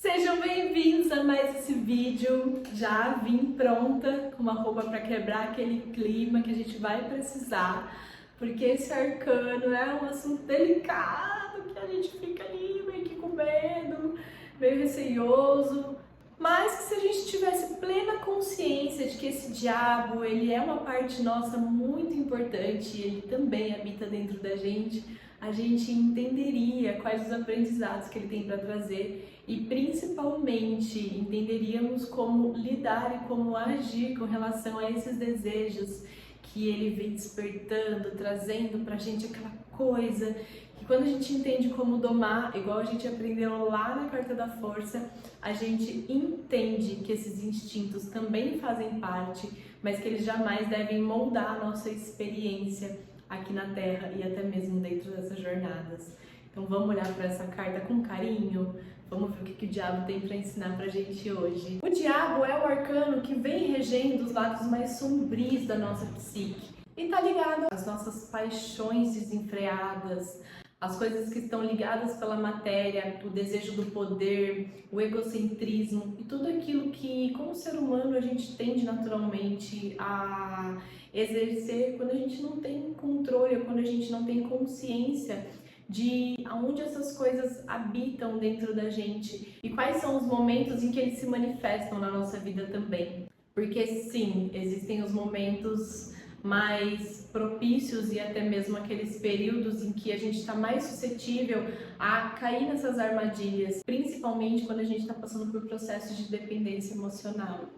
Sejam bem-vindos a mais esse vídeo. Já vim pronta com uma roupa para quebrar aquele clima que a gente vai precisar, porque esse arcano é um assunto delicado que a gente fica ali meio que com medo, meio receioso, mas que se a gente tivesse plena consciência de que esse diabo, ele é uma parte nossa muito importante, ele também habita dentro da gente, a gente entenderia quais os aprendizados que ele tem para trazer e principalmente entenderíamos como lidar e como agir com relação a esses desejos que ele vem despertando, trazendo pra gente aquela coisa que quando a gente entende como domar, igual a gente aprendeu lá na Carta da Força, a gente entende que esses instintos também fazem parte, mas que eles jamais devem moldar a nossa experiência aqui na Terra e até mesmo dentro dessas jornadas. Então vamos olhar para essa carta com carinho, vamos ver o que o diabo tem para ensinar pra gente hoje. O diabo é o arcano que vem regendo os lados mais sombrios da nossa psique e tá ligado às nossas paixões desenfreadas, as coisas que estão ligadas pela matéria, o desejo do poder, o egocentrismo e tudo aquilo que, como ser humano, a gente tende naturalmente a exercer quando a gente não tem controle, quando a gente não tem consciência de aonde essas coisas habitam dentro da gente e quais são os momentos em que eles se manifestam na nossa vida também. Porque sim, existem os momentos mais propícios e até mesmo aqueles períodos em que a gente está mais suscetível a cair nessas armadilhas, principalmente quando a gente está passando por processos de dependência emocional.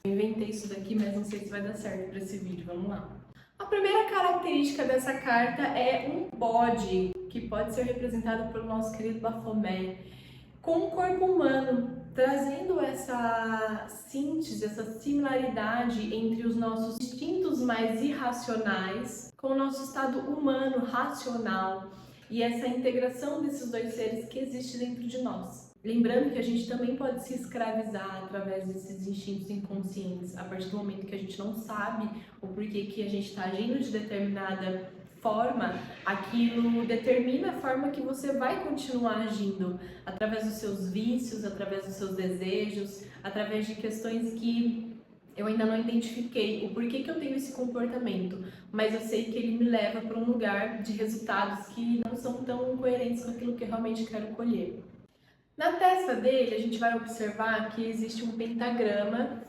Eu inventei isso daqui, mas não sei se vai dar certo para esse vídeo, vamos lá. A primeira característica dessa carta é um bode, que pode ser representado pelo nosso querido Baphomet, com o corpo humano, trazendo essa síntese, essa similaridade entre os nossos instintos mais irracionais com o nosso estado humano, racional, e essa integração desses dois seres que existe dentro de nós. Lembrando que a gente também pode se escravizar através desses instintos inconscientes, a partir do momento que a gente não sabe o porquê que a gente está agindo de determinada forma, aquilo determina a forma que você vai continuar agindo, através dos seus vícios, através dos seus desejos, através de questões que eu ainda não identifiquei, o porquê que eu tenho esse comportamento, mas eu sei que ele me leva para um lugar de resultados que não são tão coerentes com aquilo que eu realmente quero colher. Na testa dele, a gente vai observar que existe um pentagrama.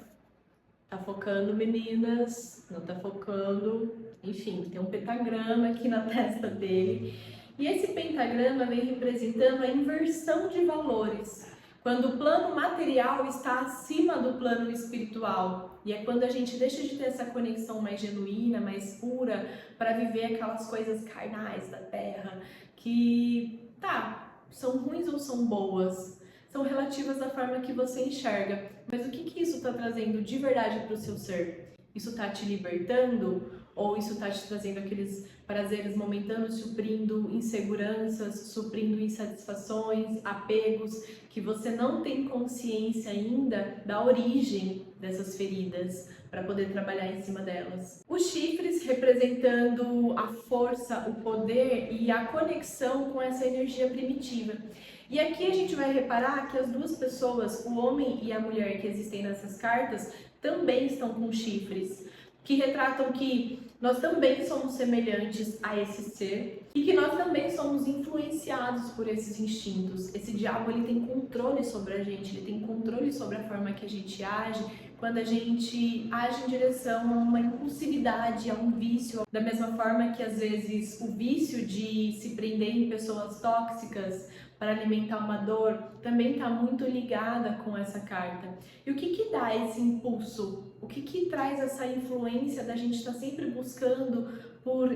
Tá focando, meninas? Não tá focando? Enfim, tem um pentagrama aqui na testa dele. E esse pentagrama vem representando a inversão de valores. Quando o plano material está acima do plano espiritual. E é quando a gente deixa de ter essa conexão mais genuína, mais pura, para viver aquelas coisas carnais da terra que, são ruins ou são boas? São relativas à forma que você enxerga. Mas o que isso está trazendo de verdade para o seu ser? Isso está te libertando? Ou isso está te trazendo aqueles prazeres momentâneos, suprindo inseguranças, suprindo insatisfações, apegos, que você não tem consciência ainda da origem dessas feridas, para poder trabalhar em cima delas. Os chifres representando a força, o poder e a conexão com essa energia primitiva. E aqui a gente vai reparar que as duas pessoas, o homem e a mulher que existem nessas cartas, também estão com chifres, que retratam que nós também somos semelhantes a esse ser e que nós também somos influenciados por esses instintos. Esse diabo, ele tem controle sobre a gente, ele tem controle sobre a forma que a gente age, quando a gente age em direção a uma impulsividade, a um vício. Da mesma forma que às vezes o vício de se prender em pessoas tóxicas para alimentar uma dor também está muito ligada com essa carta. E o que dá esse impulso? O que traz essa influência da gente estar sempre buscando por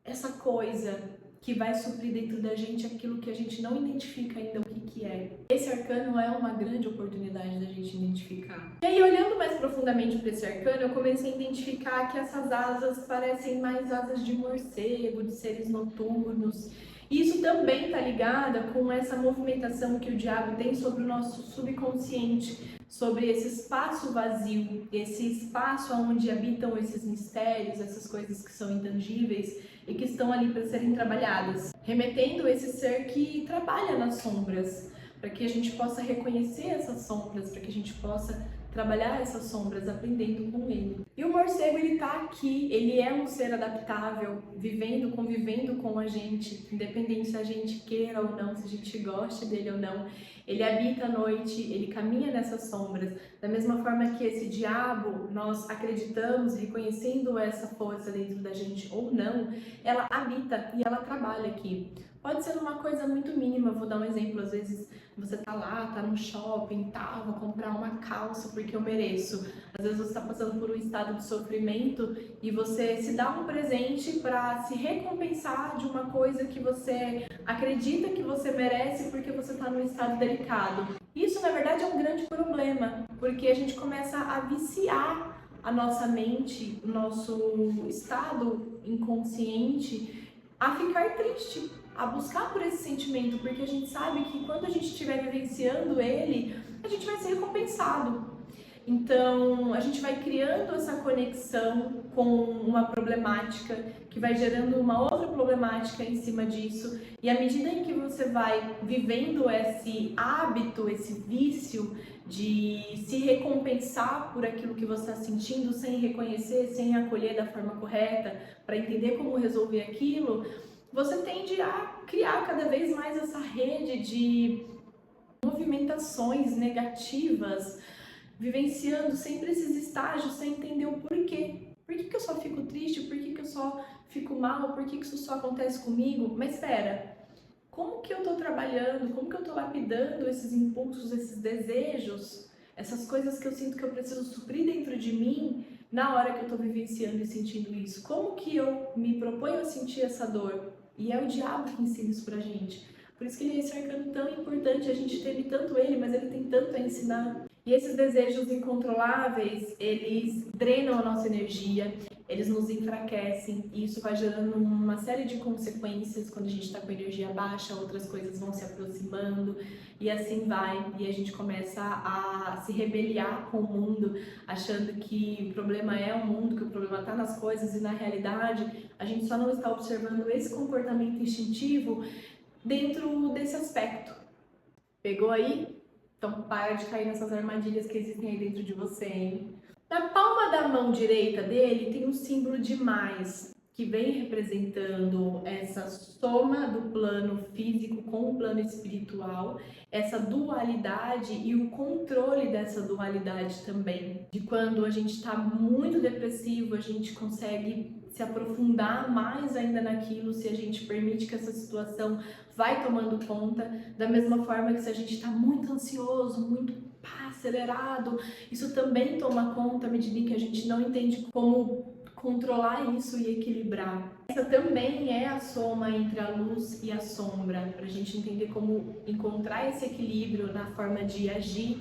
essa coisa que vai suprir dentro da gente aquilo que a gente não identifica ainda o que é? Esse arcano é uma grande oportunidade da gente identificar. E aí, olhando mais profundamente para esse arcano, eu comecei a identificar que essas asas parecem mais asas de morcego, de seres noturnos. E isso também está ligado com essa movimentação que o diabo tem sobre o nosso subconsciente, sobre esse espaço vazio, esse espaço onde habitam esses mistérios, essas coisas que são intangíveis e que estão ali para serem trabalhadas, remetendo esse ser que trabalha nas sombras, para que a gente possa reconhecer essas sombras, para que a gente possa trabalhar essas sombras aprendendo com ele. E o morcego, ele tá aqui, ele é um ser adaptável, vivendo, convivendo com a gente, independente se a gente queira ou não, se a gente goste dele ou não. Ele habita à noite, ele caminha nessas sombras, da mesma forma que esse diabo, nós acreditamos, reconhecendo essa força dentro da gente ou não, ela habita e ela trabalha aqui. Pode ser uma coisa muito mínima, vou dar um exemplo, às vezes você tá lá, tá no shopping, tá, vou comprar uma calça porque eu mereço. Às vezes você tá passando por um estado de sofrimento e você se dá um presente para se recompensar de uma coisa que você acredita que você merece porque você tá num estado delicado. Isso, na verdade, é um grande problema, porque a gente começa a viciar a nossa mente, o nosso estado inconsciente a ficar triste, a buscar por esse sentimento, porque a gente sabe que quando a gente estiver vivenciando ele, a gente vai ser recompensado. Então, a gente vai criando essa conexão com uma problemática, que vai gerando uma outra problemática em cima disso, e à medida em que você vai vivendo esse hábito, esse vício de se recompensar por aquilo que você está sentindo, sem reconhecer, sem acolher da forma correta, para entender como resolver aquilo, você tende a criar cada vez mais essa rede de movimentações negativas, vivenciando sempre esses estágios sem entender o porquê. Por que eu só fico triste? Por que eu só fico mal? Por que isso só acontece comigo? Mas espera, como que eu tô trabalhando? Como que eu tô lapidando esses impulsos, esses desejos, essas coisas que eu sinto que eu preciso suprir dentro de mim na hora que eu tô vivenciando e sentindo isso? Como que eu me proponho a sentir essa dor? E é o diabo que ensina isso pra gente. Por isso que ele é esse arcano tão importante, a gente teme tanto ele, mas ele tem tanto a ensinar. E esses desejos incontroláveis, eles drenam a nossa energia, eles nos enfraquecem, e isso vai gerando uma série de consequências. Quando a gente está com energia baixa, outras coisas vão se aproximando, e assim vai, e a gente começa a se rebeliar com o mundo, achando que o problema é o mundo, que o problema está nas coisas, e na realidade a gente só não está observando esse comportamento instintivo dentro desse aspecto. Pegou aí? Então para de cair nessas armadilhas que existem aí dentro de você, hein? Na palma da mão direita dele tem um símbolo de mais, que vem representando essa soma do plano físico com o plano espiritual, essa dualidade e o controle dessa dualidade também. De quando a gente está muito depressivo, a gente consegue se aprofundar mais ainda naquilo se a gente permite que essa situação vai tomando conta, da mesma forma que se a gente está muito ansioso, muito acelerado, isso também toma conta à medida em que a gente não entende como controlar isso e equilibrar. Essa também é a soma entre a luz e a sombra, para a gente entender como encontrar esse equilíbrio na forma de agir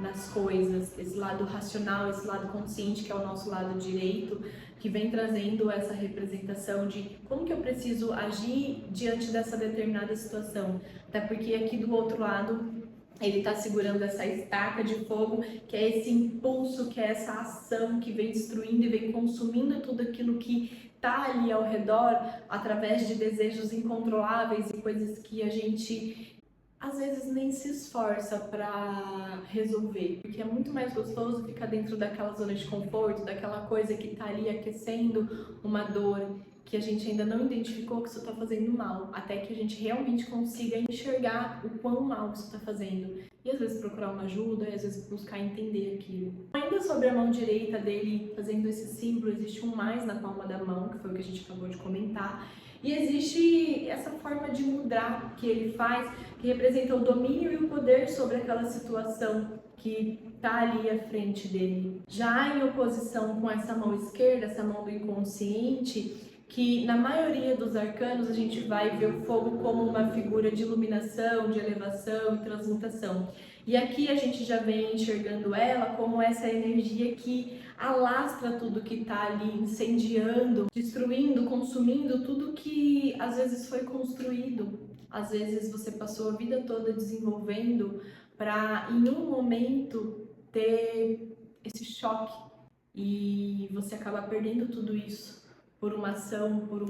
nas coisas, esse lado racional, esse lado consciente que é o nosso lado direito, que vem trazendo essa representação de como que eu preciso agir diante dessa determinada situação. Até porque aqui do outro lado ele está segurando essa estaca de fogo, que é esse impulso, que é essa ação que vem destruindo e vem consumindo tudo aquilo que está ali ao redor, através de desejos incontroláveis e coisas que a gente às vezes nem se esforça para resolver, porque é muito mais gostoso ficar dentro daquela zona de conforto, daquela coisa que está ali aquecendo uma dor que a gente ainda não identificou que isso está fazendo mal, até que a gente realmente consiga enxergar o quão mal isso está fazendo. E às vezes procurar uma ajuda, e às vezes buscar entender aquilo. Ainda sobre a mão direita dele, fazendo esse símbolo, existe um mais na palma da mão, que foi o que a gente acabou de comentar. E existe essa forma de mudra que ele faz, que representa o domínio e o poder sobre aquela situação que está ali à frente dele. Já em oposição com essa mão esquerda, essa mão do inconsciente, que na maioria dos arcanos a gente vai ver o fogo como uma figura de iluminação, de elevação e transmutação. E aqui a gente já vem enxergando ela como essa energia que alastra tudo que está ali, incendiando, destruindo, consumindo tudo que às vezes foi construído. Às vezes você passou a vida toda desenvolvendo para em um momento ter esse choque e você acaba perdendo tudo isso por uma ação, por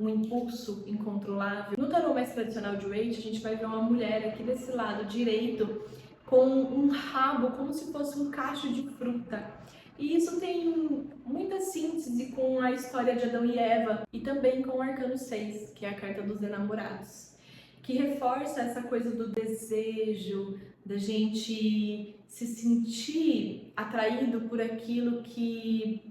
um impulso incontrolável. No tarô mais tradicional de Waite, a gente vai ver uma mulher aqui desse lado direito com um rabo como se fosse um cacho de fruta. E isso tem muita síntese com a história de Adão e Eva e também com o Arcano 6, que é a carta dos enamorados, que reforça essa coisa do desejo, da gente se sentir atraído por aquilo que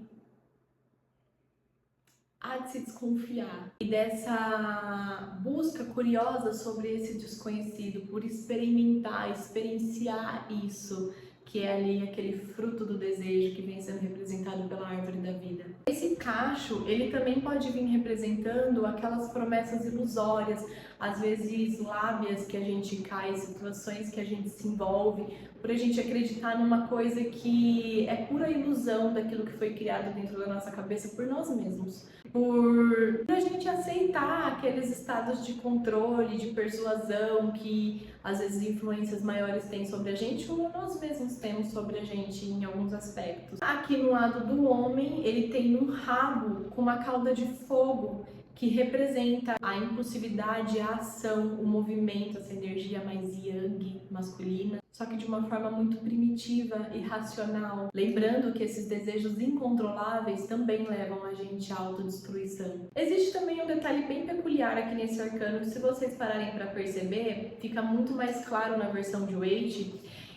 há de se desconfiar, e dessa busca curiosa sobre esse desconhecido, por experimentar, experienciar isso, que é ali aquele fruto do desejo que vem sendo representado pela árvore da vida. Esse cacho, ele também pode vir representando aquelas promessas ilusórias, às vezes lábias que a gente cai, situações que a gente se envolve, por a gente acreditar numa coisa que é pura ilusão daquilo que foi criado dentro da nossa cabeça por nós mesmos. Por a gente aceitar aqueles estados de controle, de persuasão que às vezes influências maiores têm sobre a gente ou nós mesmos temos sobre a gente em alguns aspectos. Aqui no lado do homem, ele tem um rabo com uma cauda de fogo que representa a impulsividade, a ação, o movimento, essa energia mais yang, masculina, só que de uma forma muito primitiva e racional. Lembrando que esses desejos incontroláveis também levam a gente à autodestruição. Existe também um detalhe bem peculiar aqui nesse arcano, que se vocês pararem para perceber, fica muito mais claro na versão de Waite.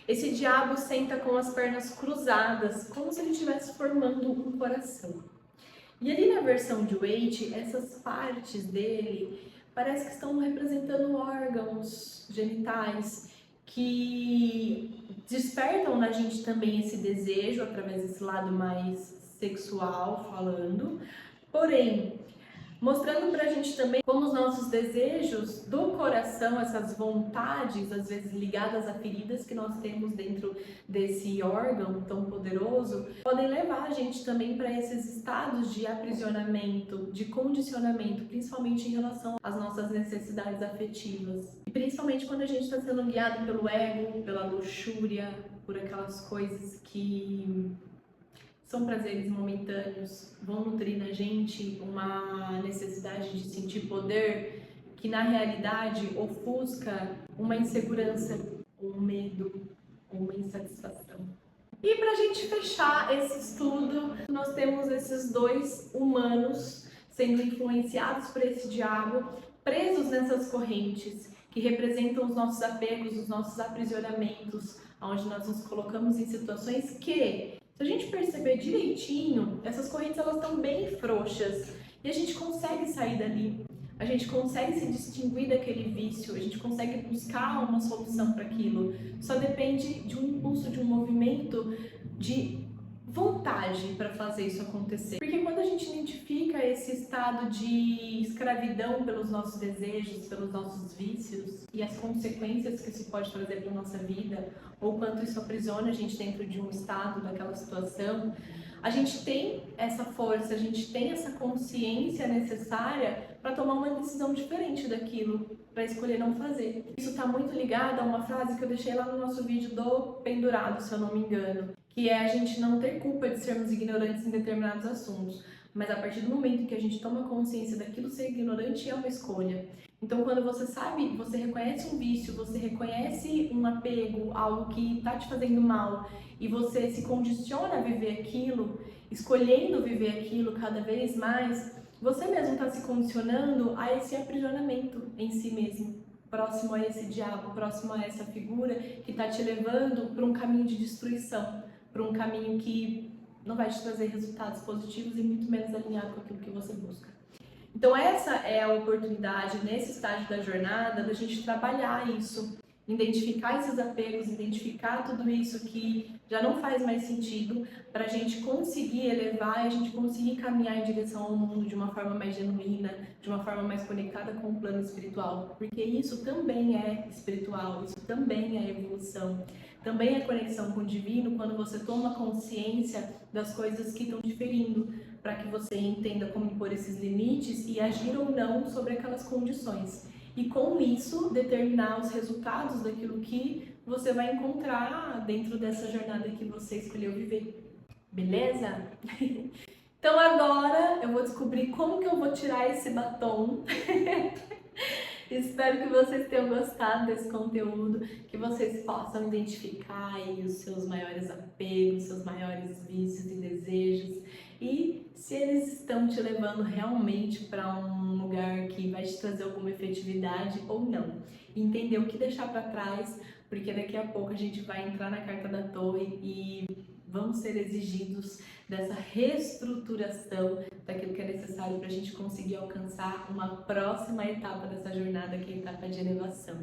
Esse diabo senta com as pernas cruzadas, como se ele estivesse formando um coração. E ali na versão de Waite, essas partes dele parece que estão representando órgãos genitais que despertam na gente também esse desejo através desse lado mais sexual falando, porém mostrando pra gente também como os nossos desejos do coração, essas vontades, às vezes ligadas a feridas que nós temos dentro desse órgão tão poderoso, podem levar a gente também para esses estados de aprisionamento, de condicionamento, principalmente em relação às nossas necessidades afetivas. E principalmente quando a gente está sendo guiado pelo ego, pela luxúria, por aquelas coisas que são prazeres momentâneos, vão nutrir na gente uma necessidade de sentir poder que na realidade ofusca uma insegurança, um medo, uma insatisfação. E para a gente fechar esse estudo, nós temos esses dois humanos sendo influenciados por esse diabo, presos nessas correntes que representam os nossos apegos, os nossos aprisionamentos, onde nós nos colocamos em situações que, se a gente perceber direitinho, essas correntes elas estão bem frouxas e a gente consegue sair dali, a gente consegue se distinguir daquele vício, a gente consegue buscar uma solução para aquilo. Só depende de um impulso, de um movimento, de vontade para fazer isso acontecer. Porque quando a gente identifica esse estado de escravidão pelos nossos desejos, pelos nossos vícios e as consequências que isso pode trazer para a nossa vida, ou quanto isso aprisiona a gente dentro de um estado, daquela situação, a gente tem essa força, a gente tem essa consciência necessária para tomar uma decisão diferente daquilo, para escolher não fazer. Isso está muito ligado a uma frase que eu deixei lá no nosso vídeo do pendurado, se eu não me engano, que é a gente não ter culpa de sermos ignorantes em determinados assuntos, mas a partir do momento em que a gente toma consciência daquilo ser ignorante é uma escolha. Então, quando você sabe, você reconhece um vício, você reconhece um apego, algo que está te fazendo mal, e você se condiciona a viver aquilo, escolhendo viver aquilo cada vez mais, você mesmo está se condicionando a esse aprisionamento em si mesmo, próximo a esse diabo, próximo a essa figura que está te levando para um caminho de destruição, para um caminho que não vai te trazer resultados positivos e muito menos alinhado com aquilo que você busca. Então essa é a oportunidade, nesse estágio da jornada, da gente trabalhar isso, identificar esses apegos, identificar tudo isso que já não faz mais sentido, para a gente conseguir elevar e a gente conseguir caminhar em direção ao mundo de uma forma mais genuína, de uma forma mais conectada com o plano espiritual, porque isso também é espiritual, isso também é evolução, também é conexão com o divino quando você toma consciência das coisas que estão diferindo, para que você entenda como impor esses limites e agir ou não sobre aquelas condições. E com isso, determinar os resultados daquilo que você vai encontrar dentro dessa jornada que você escolheu viver. Beleza? Então agora eu vou descobrir como que eu vou tirar esse batom. Espero que vocês tenham gostado desse conteúdo, que vocês possam identificar aí os seus maiores apegos, seus maiores vícios e desejos, e se eles estão te levando realmente para um lugar que vai te trazer alguma efetividade ou não. E entender o que deixar para trás, porque daqui a pouco a gente vai entrar na carta da Torre e vamos ser exigidos dessa reestruturação daquilo que é necessário para a gente conseguir alcançar uma próxima etapa dessa jornada, que é a etapa de elevação.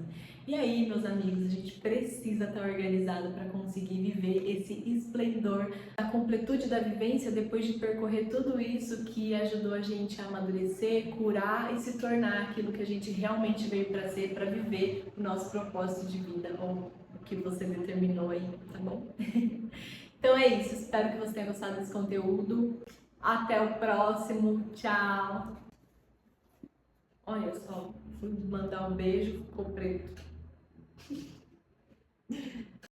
E aí, meus amigos, a gente precisa estar organizado para conseguir viver esse esplendor, a completude da vivência depois de percorrer tudo isso que ajudou a gente a amadurecer, curar e se tornar aquilo que a gente realmente veio para ser, para viver o nosso propósito de vida, ou o que você determinou aí, tá bom? Então é isso, espero que você tenha gostado desse conteúdo. Até o próximo, tchau! Olha só, fui mandar um beijo, ficou preto.